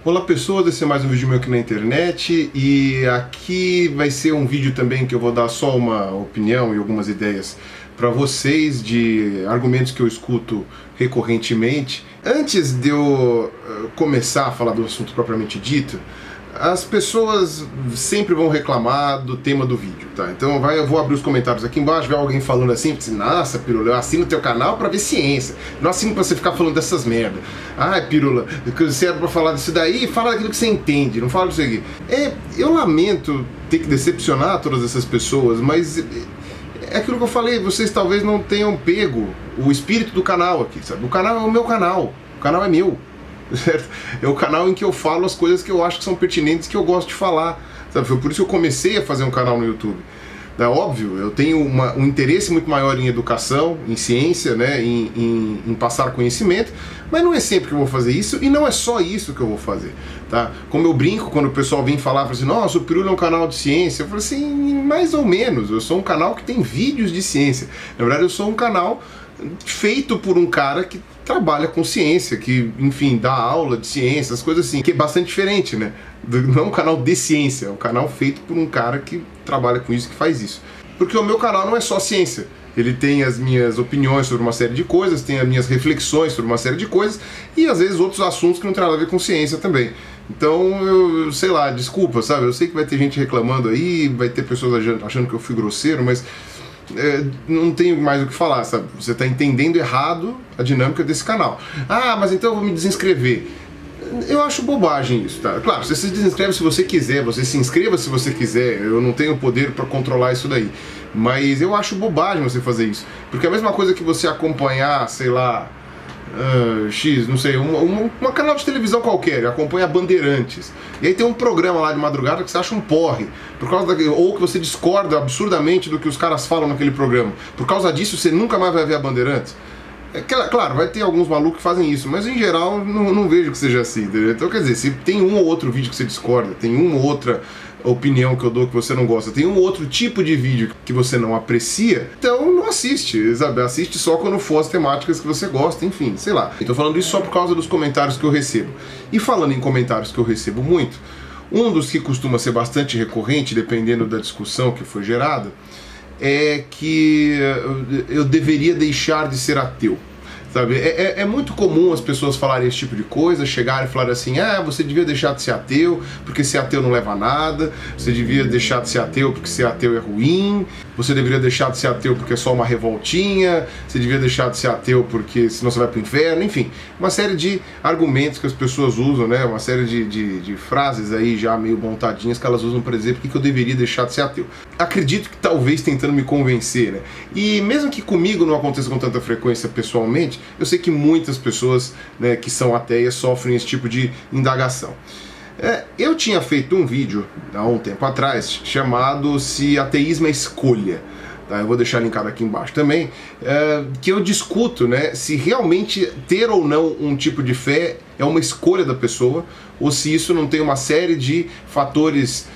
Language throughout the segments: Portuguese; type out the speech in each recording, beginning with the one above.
Olá pessoas, esse é mais um vídeo meu aqui na internet e aqui vai ser um vídeo também que eu vou dar só uma opinião e algumas ideias para vocês de argumentos que eu escuto recorrentemente. Antes de eu começar a falar do assunto propriamente dito, as pessoas sempre vão reclamar do tema do vídeo, tá? Então eu vou abrir os comentários aqui embaixo, vai alguém falando assim, nossa, Pirula, eu assino teu canal pra ver ciência, não assino pra você ficar falando dessas merda. Ah, Pirula, você era pra falar disso daí, fala daquilo que você entende, não fala disso aqui. Eu lamento ter que decepcionar todas essas pessoas, mas é aquilo que eu falei, vocês talvez não tenham pego o espírito do canal aqui, sabe? O canal é o meu canal, o canal é meu. Certo? É o canal em que eu falo as coisas que eu acho que são pertinentes, que eu gosto de falar, sabe? Foi por isso que eu comecei a fazer um canal no YouTube. É óbvio, eu tenho um interesse muito maior em educação, em ciência, né? em passar conhecimento, mas não é sempre que eu vou fazer isso, e não é só isso que eu vou fazer, tá? Como eu brinco quando o pessoal vem falar assim, nossa, o Pirula é um canal de ciência, eu falo assim, mais ou menos, eu sou um canal que tem vídeos de ciência. Na verdade, eu sou um canal feito por um cara que trabalha com ciência, que, enfim, dá aula de ciência, as coisas assim, que é bastante diferente, né? Não é um canal de ciência, é um canal feito por um cara que trabalha com isso, que faz isso. Porque o meu canal não é só ciência, ele tem as minhas opiniões sobre uma série de coisas, tem as minhas reflexões sobre uma série de coisas, e às vezes outros assuntos que não tem nada a ver com ciência também. Então, eu sei lá, desculpa, sabe? Eu sei que vai ter gente reclamando aí, vai ter pessoas achando que eu fui grosseiro, mas não tenho mais o que falar, sabe? Você está entendendo errado a dinâmica desse canal. Ah, mas então eu vou me desinscrever. Eu acho bobagem isso, tá? Claro, você se desinscreve se você quiser, você se inscreva se você quiser, eu não tenho poder para controlar isso daí. Mas eu acho bobagem você fazer isso. Porque é a mesma coisa que você acompanhar, sei lá, não sei, uma canal de televisão qualquer, acompanha Bandeirantes. E aí tem um programa lá de madrugada que você acha um porre, ou que você discorda absurdamente do que os caras falam naquele programa. Por causa disso você nunca mais vai ver a Bandeirantes. Claro, vai ter alguns malucos que fazem isso, mas em geral não vejo que seja assim, entendeu? Então quer dizer, se tem um ou outro vídeo que você discorda, tem uma ou outra opinião que eu dou que você não gosta, tem um outro tipo de vídeo que você não aprecia, então não assiste, sabe? Assiste só quando for as temáticas que você gosta, enfim, sei lá. Eu tô falando isso só por causa dos comentários que eu recebo. E falando em comentários que eu recebo muito, um dos que costuma ser bastante recorrente, dependendo da discussão que foi gerada, é que eu deveria deixar de ser ateu. Sabe? É muito comum as pessoas falarem esse tipo de coisa, chegarem e falarem assim, você devia deixar de ser ateu, porque ser ateu não leva a nada, você devia deixar de ser ateu porque ser ateu é ruim, você deveria deixar de ser ateu porque é só uma revoltinha, você devia deixar de ser ateu porque senão você vai pro inferno, enfim, uma série de argumentos que as pessoas usam, né? Uma série de frases aí já meio montadinhas que elas usam para dizer porque que eu deveria deixar de ser ateu. Acredito que talvez tentando me convencer, né? E mesmo que comigo não aconteça com tanta frequência pessoalmente, eu sei que muitas pessoas, né, que são ateias sofrem esse tipo de indagação. Eu tinha feito um vídeo há um tempo atrás chamado Se Ateísmo é Escolha. Tá, eu vou deixar linkado aqui embaixo também, que eu discuto, né, se realmente ter ou não um tipo de fé é uma escolha da pessoa, ou se isso não tem uma série de fatores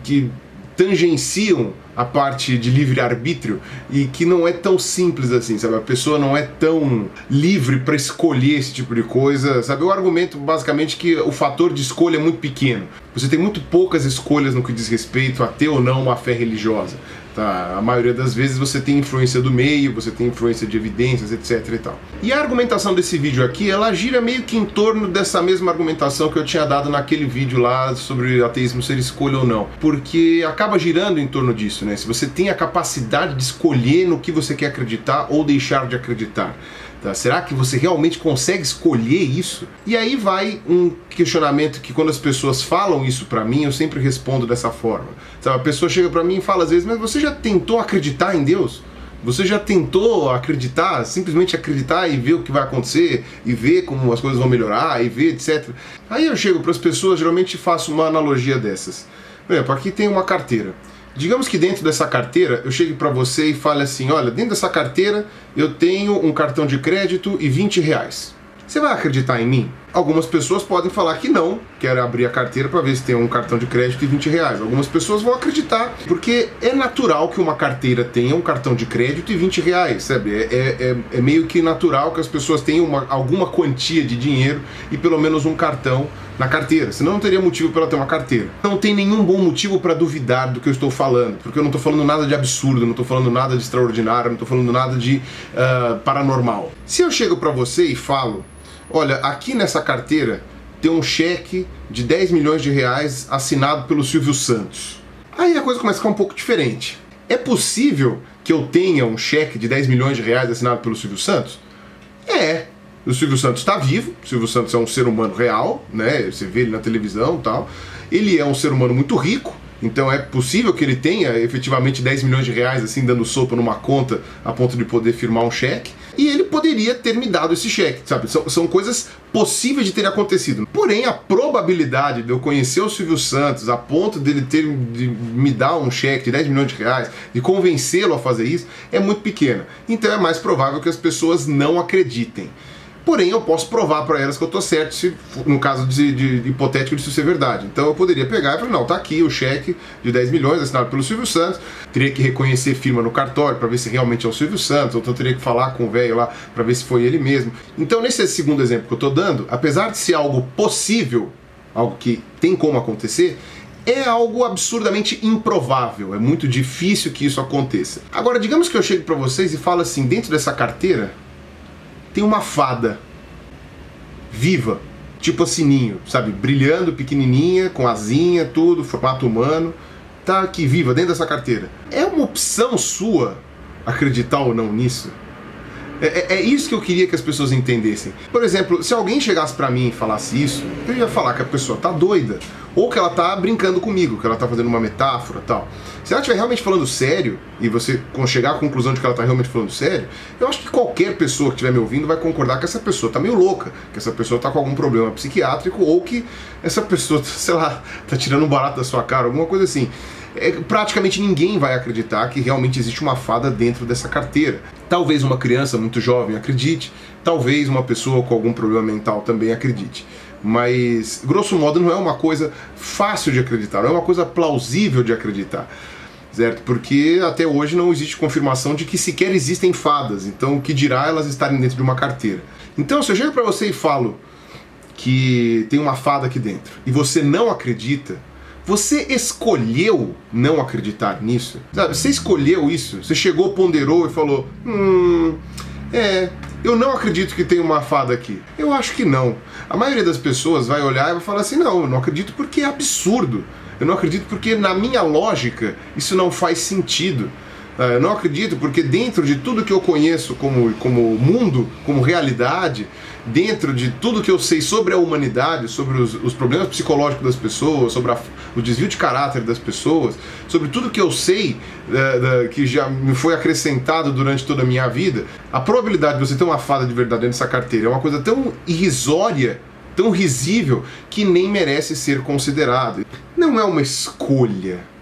que tangenciam a parte de livre-arbítrio e que não é tão simples assim, sabe? A pessoa não é tão livre para escolher esse tipo de coisa, sabe? Eu argumento basicamente que o fator de escolha é muito pequeno. Você tem muito poucas escolhas no que diz respeito a ter ou não uma fé religiosa. Tá? A maioria das vezes você tem influência do meio, você tem influência de evidências, etc e tal. E a argumentação desse vídeo aqui, ela gira meio que em torno dessa mesma argumentação que eu tinha dado naquele vídeo lá sobre ateísmo ser escolha ou não. Porque acaba girando em torno disso, né? Se você tem a capacidade de escolher no que você quer acreditar ou deixar de acreditar. Tá? Será que você realmente consegue escolher isso? E aí vai um questionamento que quando as pessoas falam isso pra mim, eu sempre respondo dessa forma. Sabe? A pessoa chega pra mim e fala às vezes, mas você já tentou acreditar em Deus? Você já tentou acreditar, simplesmente acreditar e ver o que vai acontecer, e ver como as coisas vão melhorar, e ver, etc. Aí eu chego para as pessoas, geralmente faço uma analogia dessas. Por exemplo, aqui tem uma carteira. Digamos que dentro dessa carteira eu chegue para você e fale assim, olha, dentro dessa carteira eu tenho um cartão de crédito e 20 reais. Você vai acreditar em mim? Algumas pessoas podem falar que não, querem abrir a carteira para ver se tem um cartão de crédito e R$ 20. Algumas pessoas vão acreditar, porque é natural que uma carteira tenha um cartão de crédito e R$ 20, sabe? É meio que natural que as pessoas tenham alguma quantia de dinheiro e pelo menos um cartão na carteira, senão não teria motivo para ela ter uma carteira. Não tem nenhum bom motivo para duvidar do que eu estou falando, porque eu não estou falando nada de absurdo, não estou falando nada de extraordinário, não estou falando nada de paranormal. Se eu chego para você e falo, olha, aqui nessa carteira tem um cheque de R$ 10 milhões assinado pelo Silvio Santos. Aí a coisa começa a ficar um pouco diferente. É possível que eu tenha um cheque de R$ 10 milhões assinado pelo Silvio Santos? É. O Silvio Santos está vivo, o Silvio Santos é um ser humano real, né? Você vê ele na televisão e tal. Ele é um ser humano muito rico, então é possível que ele tenha efetivamente R$ 10 milhões assim dando sopa numa conta a ponto de poder firmar um cheque. E ele poderia ter me dado esse cheque, sabe? São coisas possíveis de ter acontecido. Porém, a probabilidade de eu conhecer o Silvio Santos a ponto de me dar um cheque de R$ 10 milhões, de convencê-lo a fazer isso, é muito pequena. Então é mais provável que as pessoas não acreditem. Porém, eu posso provar para elas que eu estou certo, no caso de hipotético disso ser verdade. Então eu poderia pegar e falar, não, tá aqui o cheque de 10 milhões assinado pelo Silvio Santos, teria que reconhecer firma no cartório para ver se realmente é o Silvio Santos, ou então teria que falar com o velho lá para ver se foi ele mesmo. Então nesse segundo exemplo que eu estou dando, apesar de ser algo possível, algo que tem como acontecer, é algo absurdamente improvável, é muito difícil que isso aconteça. Agora, digamos que eu chego para vocês e falo assim, dentro dessa carteira, tem uma fada viva, tipo a Sininho, sabe? Brilhando, pequenininha, com asinha, tudo, formato humano. Tá aqui viva dentro dessa carteira. É uma opção sua acreditar ou não nisso? É isso que eu queria que as pessoas entendessem. Por exemplo, se alguém chegasse pra mim e falasse isso, eu ia falar que a pessoa tá doida, ou que ela tá brincando comigo, que ela tá fazendo uma metáfora e tal. Se ela estiver realmente falando sério, e você chegar à conclusão de que ela tá realmente falando sério, eu acho que qualquer pessoa que estiver me ouvindo vai concordar que essa pessoa tá meio louca, que essa pessoa tá com algum problema psiquiátrico, ou que essa pessoa, sei lá, tá tirando um barato da sua cara, alguma coisa assim. Praticamente ninguém vai acreditar que realmente existe uma fada dentro dessa carteira. Talvez uma criança muito jovem acredite, talvez uma pessoa com algum problema mental também acredite. Mas, grosso modo, não é uma coisa fácil de acreditar, não é uma coisa plausível de acreditar, certo? Porque até hoje não existe confirmação de que sequer existem fadas, então o que dirá elas estarem dentro de uma carteira. Então, se eu chego para você e falo que tem uma fada aqui dentro e você não acredita, você escolheu não acreditar nisso? Sabe, você escolheu isso? Você chegou, ponderou e falou, eu não acredito que tem uma fada aqui. Eu acho que não. A maioria das pessoas vai olhar e vai falar assim, não, eu não acredito porque é absurdo. Eu não acredito porque na minha lógica isso não faz sentido. Eu não acredito porque dentro de tudo que eu conheço como mundo, como realidade, dentro de tudo que eu sei sobre a humanidade, sobre os problemas psicológicos das pessoas, sobre o desvio de caráter das pessoas, sobre tudo que eu sei que já me foi acrescentado durante toda a minha vida, a probabilidade de você ter uma fada de verdade nessa carteira é uma coisa tão irrisória, tão risível, que nem merece ser considerado. Não é uma escolha.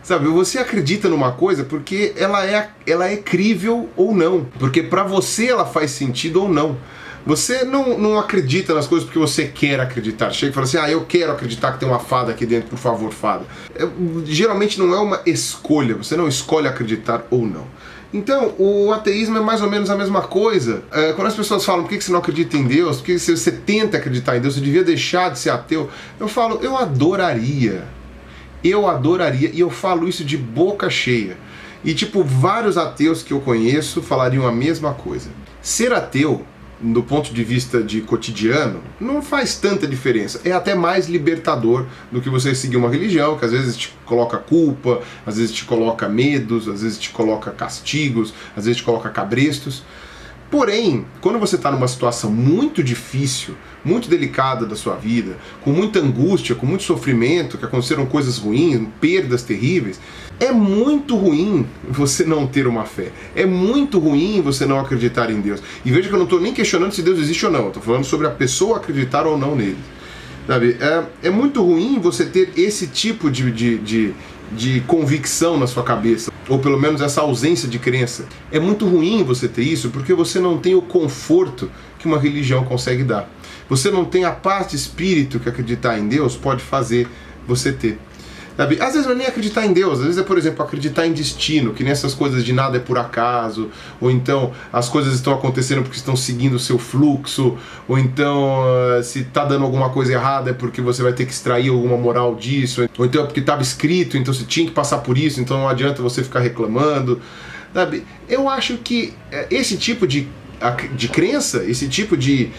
Sabe, você acredita numa coisa porque ela é crível ou não, porque pra você ela faz sentido ou não. Você não acredita nas coisas porque você quer acreditar. Chega e fala assim, eu quero acreditar que tem uma fada aqui dentro, por favor, fada. Geralmente não é uma escolha, você não escolhe acreditar ou não. Então, o ateísmo é mais ou menos a mesma coisa. Quando as pessoas falam, por que você não acredita em Deus? Por que você tenta acreditar em Deus? Você devia deixar de ser ateu. Eu falo, eu adoraria, e eu falo isso de boca cheia. E vários ateus que eu conheço falariam a mesma coisa. Ser ateu, do ponto de vista de cotidiano, não faz tanta diferença. É até mais libertador do que você seguir uma religião, que às vezes te coloca culpa, às vezes te coloca medos, às vezes te coloca castigos, às vezes te coloca cabrestos. Porém, quando você está numa situação muito difícil, muito delicada da sua vida, com muita angústia, com muito sofrimento, que aconteceram coisas ruins, perdas terríveis, é muito ruim você não ter uma fé. É muito ruim você não acreditar em Deus. E veja que eu não estou nem questionando se Deus existe ou não, eu estou falando sobre a pessoa acreditar ou não nele. Sabe? É muito ruim você ter esse tipo de convicção na sua cabeça, ou pelo menos essa ausência de crença. É muito ruim você ter isso porque você não tem o conforto que uma religião consegue dar. Você não tem a paz de espírito que acreditar em Deus pode fazer você ter. Sabe? Às vezes não é nem acreditar em Deus, às vezes é, por exemplo, acreditar em destino, que nessas coisas de nada é por acaso, ou então as coisas estão acontecendo porque estão seguindo o seu fluxo, ou então se está dando alguma coisa errada é porque você vai ter que extrair alguma moral disso, ou então é porque estava escrito, então você tinha que passar por isso, então não adianta você ficar reclamando. Sabe? Eu acho que esse tipo de crença, esse tipo de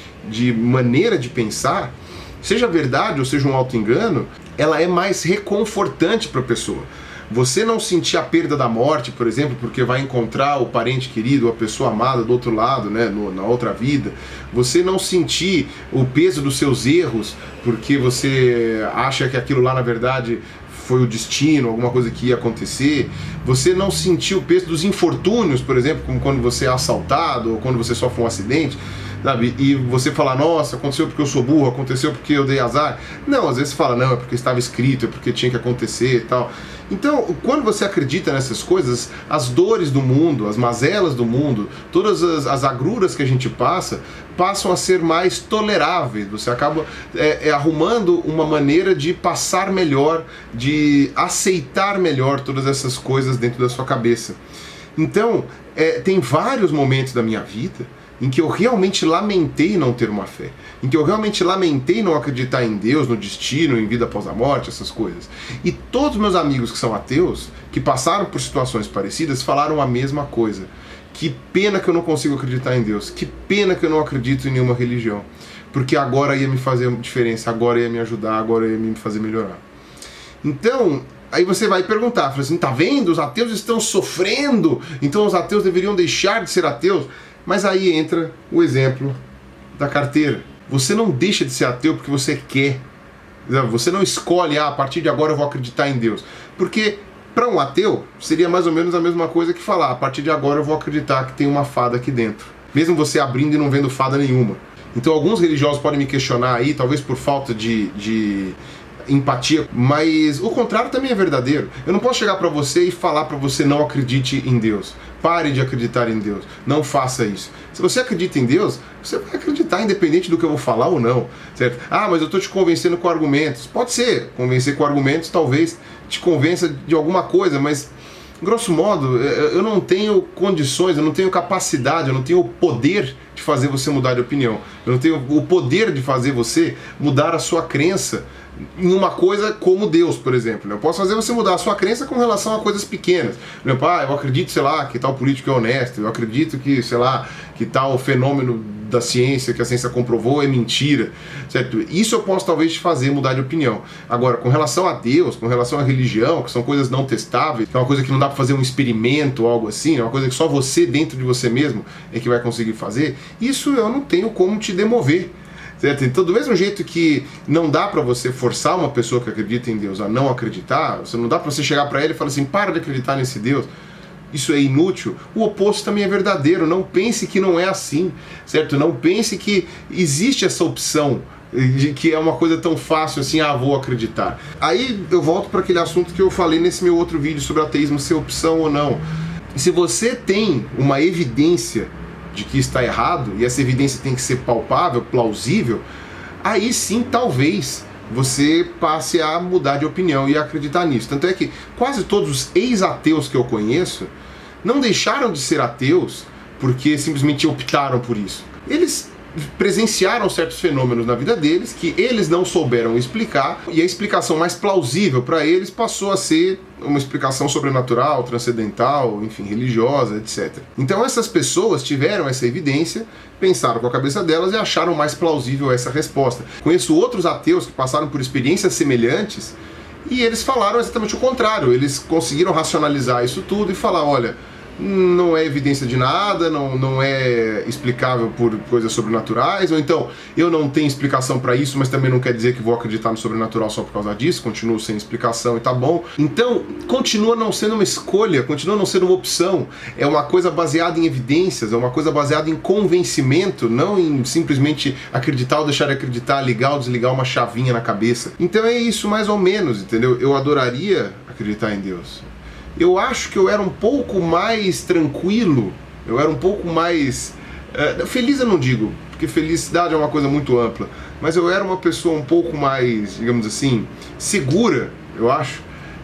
maneira de pensar, seja verdade ou seja um auto-engano, ela é mais reconfortante para a pessoa. Você não sentir a perda da morte, por exemplo, porque vai encontrar o parente querido, a pessoa amada do outro lado, né, na outra vida. Você não sentir o peso dos seus erros, porque você acha que aquilo lá, na verdade, foi o destino, alguma coisa que ia acontecer. Você não sentir o peso dos infortúnios, por exemplo, como quando você é assaltado ou quando você sofre um acidente. Sabe? E você fala, nossa, aconteceu porque eu sou burro, aconteceu porque eu dei azar. Não, às vezes você fala, não, é porque estava escrito, é porque tinha que acontecer e tal. Então, quando você acredita nessas coisas, as dores do mundo, as mazelas do mundo, todas as agruras que a gente passa, passam a ser mais toleráveis. Você acaba arrumando uma maneira de passar melhor, de aceitar melhor todas essas coisas dentro da sua cabeça. Então, tem vários momentos da minha vida em que eu realmente lamentei não ter uma fé, em que eu realmente lamentei não acreditar em Deus, no destino, em vida após a morte, essas coisas. E todos meus amigos que são ateus, que passaram por situações parecidas, falaram a mesma coisa. Que pena que eu não consigo acreditar em Deus, que pena que eu não acredito em nenhuma religião, porque agora ia me fazer diferença, agora ia me ajudar, agora ia me fazer melhorar. Então, aí você vai perguntar, fala assim, tá vendo? Os ateus estão sofrendo, então os ateus deveriam deixar de ser ateus. Mas aí entra o exemplo da carteira. Você não deixa de ser ateu porque você quer. Você não escolhe, a partir de agora eu vou acreditar em Deus. Porque para um ateu seria mais ou menos a mesma coisa que falar, a partir de agora eu vou acreditar que tem uma fada aqui dentro. Mesmo você abrindo e não vendo fada nenhuma. Então alguns religiosos podem me questionar aí, talvez por falta de empatia, mas o contrário também é verdadeiro. Eu não posso chegar para você e falar para você não acredite em Deus. Pare de acreditar em Deus. Não faça isso. Se você acredita em Deus, você vai acreditar independente do que eu vou falar ou não, certo? Ah, mas eu estou te convencendo com argumentos. Pode ser, convencer com argumentos talvez te convença de alguma coisa, mas grosso modo, eu não tenho condições, eu não tenho capacidade, eu não tenho o poder de fazer você mudar de opinião. Eu não tenho o poder de fazer você mudar a sua crença em uma coisa como Deus, por exemplo. Eu posso fazer você mudar a sua crença com relação a coisas pequenas. Meu pai, eu acredito, sei lá, que tal político é honesto, eu acredito que, sei lá, que tal fenômeno da ciência, que a ciência comprovou, é mentira, certo? Isso eu posso talvez te fazer mudar de opinião. Agora, com relação a Deus, com relação à religião, que são coisas não testáveis, que é uma coisa que não dá para fazer um experimento ou algo assim, é uma coisa que só você, dentro de você mesmo, é que vai conseguir fazer, isso eu não tenho como te demover. Certo? Então, do mesmo jeito que não dá para você forçar uma pessoa que acredita em Deus a não acreditar, você não dá para você chegar para ele e falar assim, para de acreditar nesse Deus, isso é inútil. O oposto também é verdadeiro. Não pense que não é assim, certo? Não pense que existe essa opção de que é uma coisa tão fácil assim, vou acreditar. Aí eu volto para aquele assunto que eu falei nesse meu outro vídeo sobre ateísmo ser opção ou não. Se você tem uma evidência de que está errado, e essa evidência tem que ser palpável, plausível, aí sim talvez você passe a mudar de opinião e a acreditar nisso. Tanto é que quase todos os ex-ateus que eu conheço não deixaram de ser ateus porque simplesmente optaram por isso. Eles presenciaram certos fenômenos na vida deles que eles não souberam explicar, e a explicação mais plausível para eles passou a ser uma explicação sobrenatural, transcendental, enfim, religiosa, etc. Então essas pessoas tiveram essa evidência, pensaram com a cabeça delas e acharam mais plausível essa resposta. Conheço outros ateus que passaram por experiências semelhantes e eles falaram exatamente o contrário. Eles conseguiram racionalizar isso tudo e falar, olha, não é evidência de nada, não é explicável por coisas sobrenaturais, ou então eu não tenho explicação para isso, mas também não quer dizer que vou acreditar no sobrenatural só por causa disso, continuo sem explicação e tá bom. Então, continua não sendo uma escolha, continua não sendo uma opção, é uma coisa baseada em evidências, é uma coisa baseada em convencimento, não em simplesmente acreditar ou deixar de acreditar, ligar ou desligar uma chavinha na cabeça. Então é isso mais ou menos, entendeu? Eu adoraria acreditar em Deus. Eu acho que eu era um pouco mais tranquilo, eu era um pouco mais... feliz eu não digo, porque felicidade é uma coisa muito ampla, mas eu era uma pessoa um pouco mais, digamos assim, segura, eu acho,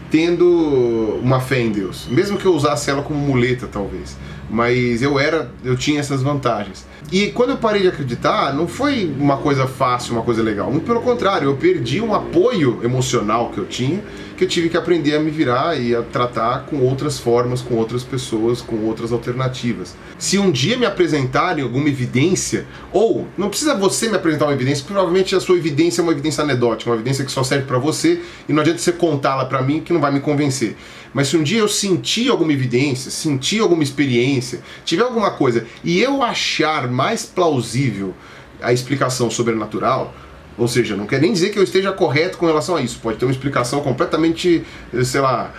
tendo uma fé em Deus. Mesmo que eu usasse ela como muleta, talvez. Mas eu tinha essas vantagens. E quando eu parei de acreditar, não foi uma coisa fácil, uma coisa legal. Muito pelo contrário, eu perdi um apoio emocional que eu tinha, que eu tive que aprender a me virar e a tratar com outras formas, com outras pessoas, com outras alternativas. Se um dia me apresentarem alguma evidência, ou não precisa você me apresentar uma evidência, provavelmente a sua evidência é uma evidência anedótica, uma evidência que só serve pra você e não adianta você contá-la pra mim que não vai me convencer. Mas se um dia eu sentir alguma evidência, sentir alguma experiência, tiver alguma coisa e eu achar mais plausível a explicação sobrenatural, ou seja, não quer nem dizer que eu esteja correto com relação a isso, pode ter uma explicação completamente, sei lá,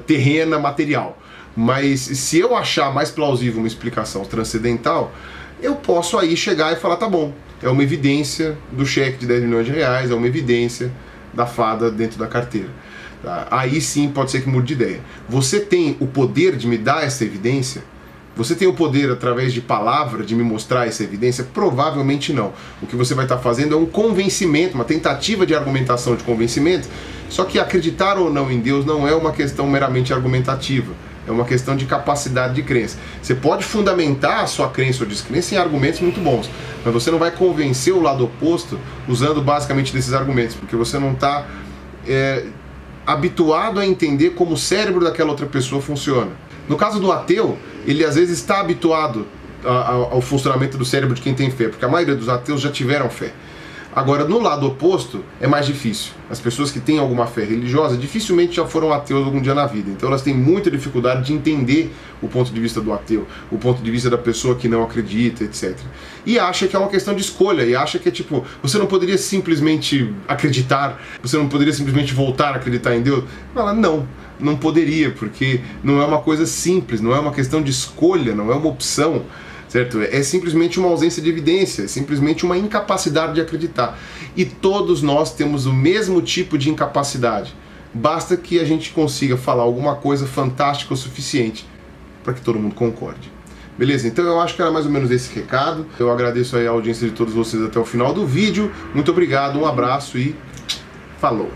terrena, material. Mas se eu achar mais plausível uma explicação transcendental, eu posso aí chegar e falar, tá bom, é uma evidência do cheque de 10 milhões de reais, é uma evidência da fada dentro da carteira. Tá? Aí sim pode ser que mude de ideia. Você tem o poder de me dar essa evidência? Você tem o poder, através de palavra, de me mostrar essa evidência? Provavelmente não. O que você vai estar fazendo é um convencimento, uma tentativa de argumentação de convencimento, só que acreditar ou não em Deus não é uma questão meramente argumentativa, é uma questão de capacidade de crença. Você pode fundamentar a sua crença ou descrença em argumentos muito bons, mas você não vai convencer o lado oposto usando basicamente desses argumentos, porque você não está habituado a entender como o cérebro daquela outra pessoa funciona. No caso do ateu, ele às vezes está habituado ao funcionamento do cérebro de quem tem fé, porque a maioria dos ateus já tiveram fé. Agora, no lado oposto, é mais difícil. As pessoas que têm alguma fé religiosa dificilmente já foram ateus algum dia na vida. Então elas têm muita dificuldade de entender o ponto de vista do ateu, o ponto de vista da pessoa que não acredita, etc. E acha que é uma questão de escolha, e acha que é tipo, você não poderia simplesmente acreditar, você não poderia simplesmente voltar a acreditar em Deus? Fala, não poderia, porque não é uma coisa simples, não é uma questão de escolha, não é uma opção. Certo? É simplesmente uma ausência de evidência, é simplesmente uma incapacidade de acreditar. E todos nós temos o mesmo tipo de incapacidade. Basta que a gente consiga falar alguma coisa fantástica o suficiente para que todo mundo concorde. Beleza? Então eu acho que era mais ou menos esse recado. Eu agradeço aí a audiência de todos vocês até o final do vídeo. Muito obrigado, um abraço e falou!